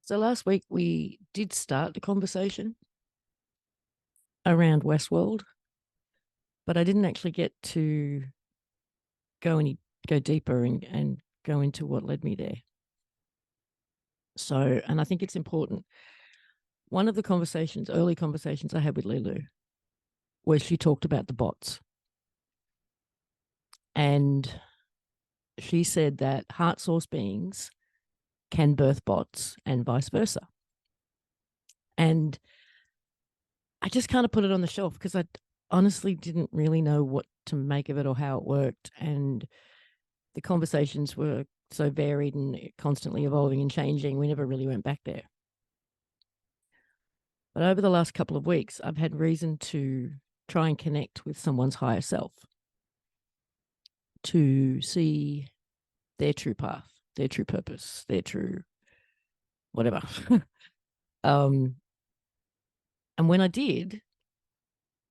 So last week we did start the conversation around Westworld, but I didn't actually get to go deeper and go into what led me there. So, and I think it's important. One of the early conversations I had with Lulu, where she talked about the bots. And she said that heart source beings can birth bots and vice versa. And I just kind of put it on the shelf because I honestly didn't really know what to make of it or how it worked. And the conversations were so varied and constantly evolving and changing. We never really went back there. But over the last couple of weeks, I've had reason to try and connect with someone's higher self to see their true path, their true purpose, their true whatever. um, and when I did,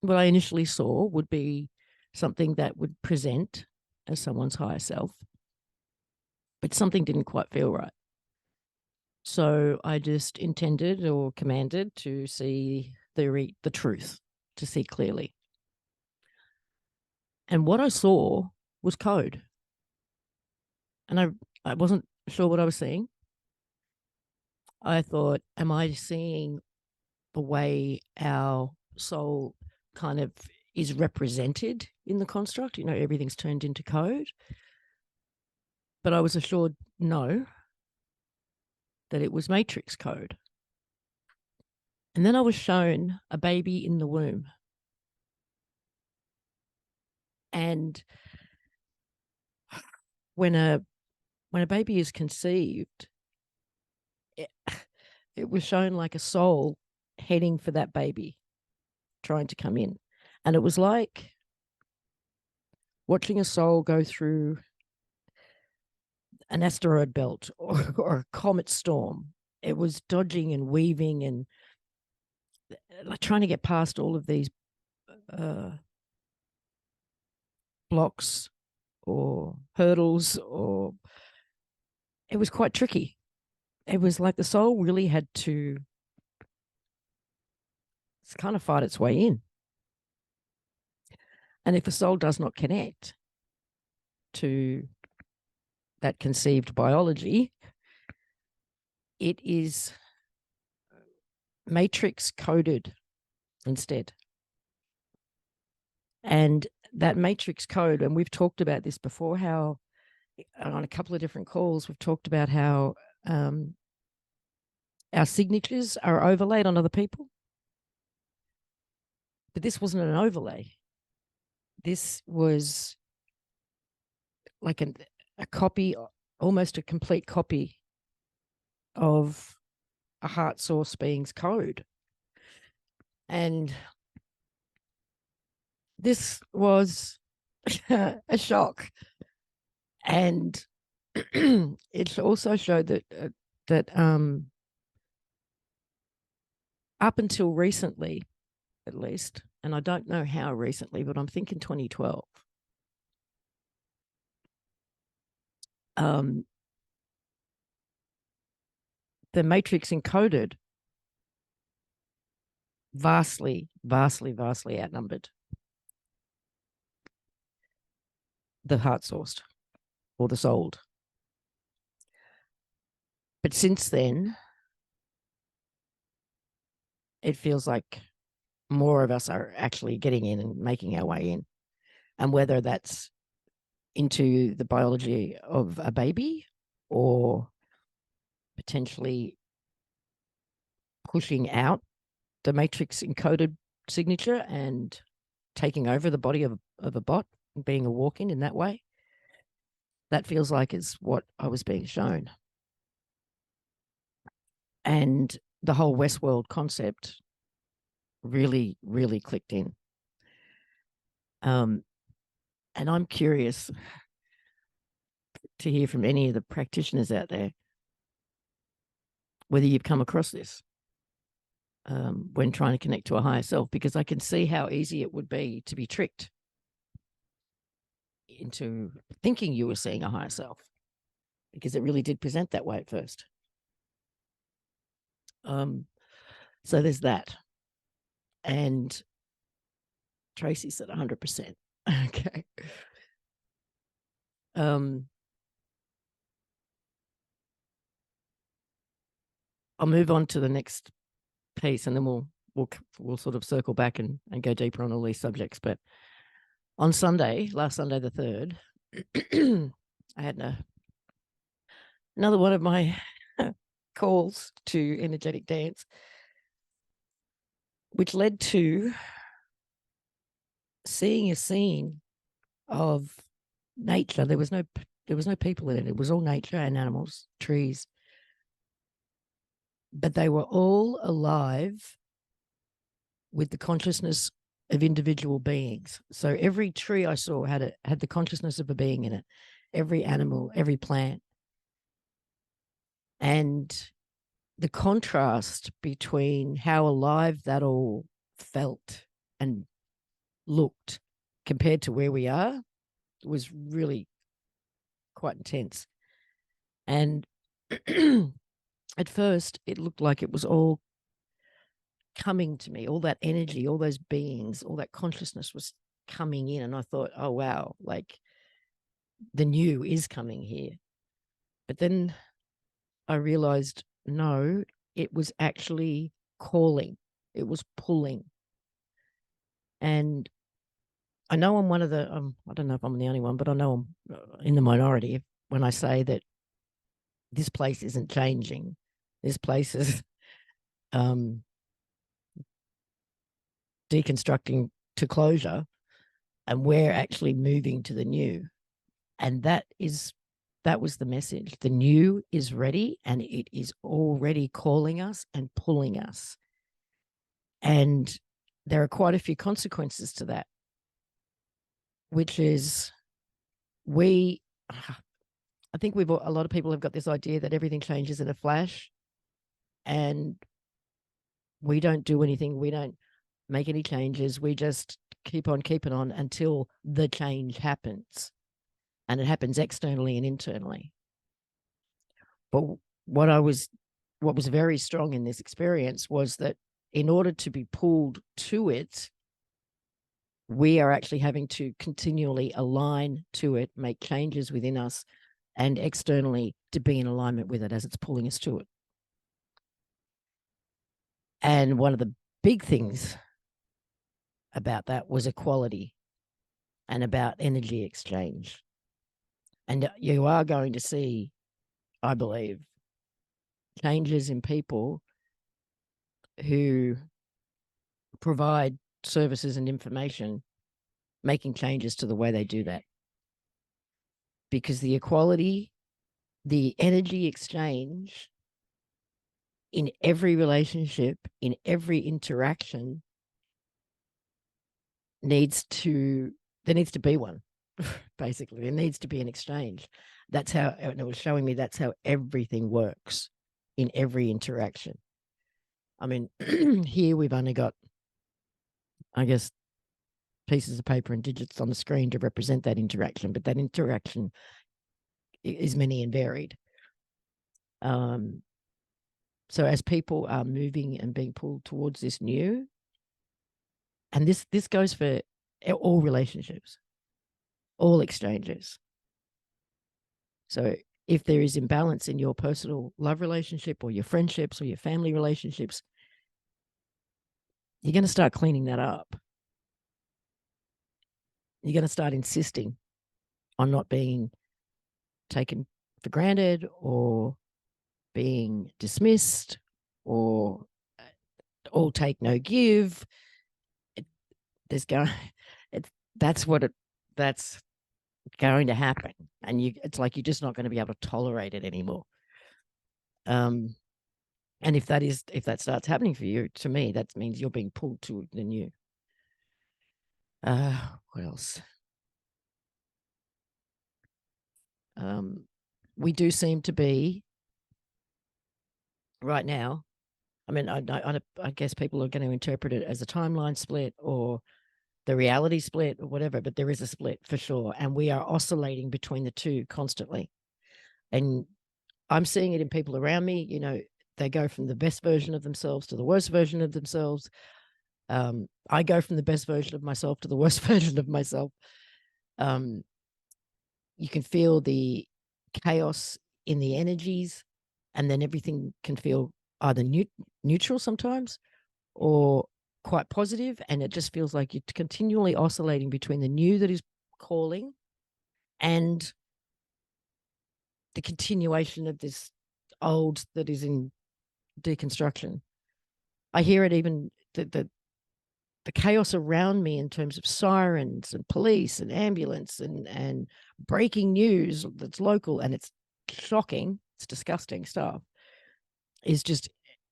what I initially saw would be something that would present as someone's higher self, but something didn't quite feel right. So I just intended or commanded to see the truth, to see clearly. And what I saw was code. And I wasn't sure what I was seeing. I thought, am I seeing the way our soul kind of is represented in the construct? Everything's turned into code. But I was assured no, that it was matrix code. And then I was shown a baby in the womb. And when a baby is conceived, it, it was shown like a soul heading for that baby, trying to come in. And it was like watching a soul go through an asteroid belt or a comet storm. It was dodging and weaving and like trying to get past all of these blocks or hurdles, or it was quite tricky. It was like the soul really had to kind of fight its way in. And if the soul does not connect to that conceived biology, it is matrix coded instead. And that matrix code, and we've talked about this before, how on a couple of different calls, we've talked about how our signatures are overlaid on other people. But this wasn't an overlay. This was like a copy, almost a complete copy of a heart source being's code. And this was a shock. And it also showed that up until recently, at least, and I don't know how recently, but I'm thinking 2012. The matrix encoded vastly, vastly, vastly outnumbered the heart sourced or the souled. But since then, it feels like more of us are actually getting in and making our way in. And whether that's into the biology of a baby or potentially pushing out the matrix encoded signature and taking over the body of a bot and being a walk-in in that way, that feels like is what I was being shown. And the whole Westworld concept really, really clicked in. And I'm curious to hear from any of the practitioners out there whether you've come across this when trying to connect to a higher self, because I can see how easy it would be to be tricked into thinking you were seeing a higher self, because it really did present that way at first. So there's that. And Tracy said 100%. Okay. I'll move on to the next piece, and then we'll sort of circle back and go deeper on all these subjects. But on Sunday, last Sunday the 3rd, I had another one of my calls to energetic dance, which led to seeing a scene of nature. There was no people in it. It was all nature and animals, trees, but they were all alive with the consciousness of individual beings. So every tree I saw had the consciousness of a being in it. Every animal, every plant. And the contrast between how alive that all felt and looked compared to where we are was really quite intense. And at first, it looked like it was all coming to me, all that energy, all those beings, all that consciousness was coming in. And I thought, oh, wow, like the new is coming here. But then I realized, no, it was actually calling, it was pulling. And I know I'm one of the, I don't know if I'm the only one, but I know I'm in the minority when I say that this place isn't changing. This place is deconstructing to closure, and we're actually moving to the new. And that was the message. The new is ready, and it is already calling us and pulling us. And there are quite a few consequences to that, which is I think a lot of people have got this idea that everything changes in a flash, and we don't do anything. We don't make any changes. We just keep on keeping on until the change happens, and it happens externally and internally. But what was very strong in this experience was that in order to be pulled to it, we are actually having to continually align to it, make changes within us and externally to be in alignment with it as it's pulling us to it. And one of the big things about that was equality and about energy exchange. And you are going to see, I believe, changes in people who provide services and information, making changes to the way they do that. Because the equality, the energy exchange in every relationship, in every interaction, there needs to be one. Basically, there needs to be an exchange. That's how, and it was showing me that's how everything works in every interaction. I mean, here we've only got, I guess, pieces of paper and digits on the screen to represent that interaction, but that interaction is many and varied. So as people are moving and being pulled towards this new, and this goes for all relationships, all exchanges. So if there is imbalance in your personal love relationship or your friendships or your family relationships, you're going to start cleaning that up. You're going to start insisting on not being taken for granted or being dismissed or all take, no give. That's going to happen. And it's like you're just not going to be able to tolerate it anymore. And if that starts happening for you, to me, that means you're being pulled to the new. What else? We do seem to be right now. I mean, I guess people are going to interpret it as a timeline split or the reality split or whatever, but there is a split for sure. And we are oscillating between the two constantly. And I'm seeing it in people around me. You know, They go from the best version of themselves to the worst version of themselves. I go from the best version of myself to the worst version of myself. You can feel the chaos in the energies, and then everything can feel either neutral sometimes or quite positive, and it just feels like you're continually oscillating between the new that is calling and the continuation of this old that is in deconstruction. I hear it even the chaos around me in terms of sirens and police and ambulance and breaking news that's local, and it's shocking, it's disgusting stuff, is just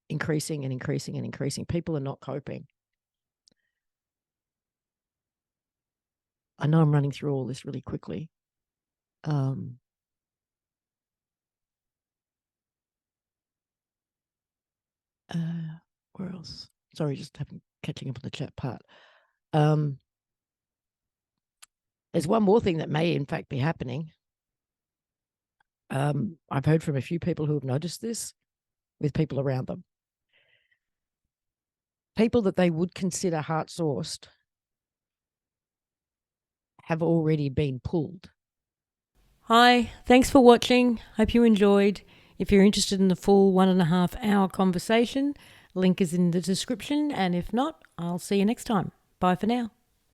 increasing and increasing and increasing. People are not coping. I know I'm running through all this really quickly. Where else? Sorry, just catching up on the chat part. There's one more thing that may in fact be happening. I've heard from a few people who have noticed this with people around them. People that they would consider heart sourced have already been pulled. Hi, thanks for watching. Hope you enjoyed. If you're interested in the full 1.5 hour conversation, link is in the description. And if not, I'll see you next time. Bye for now.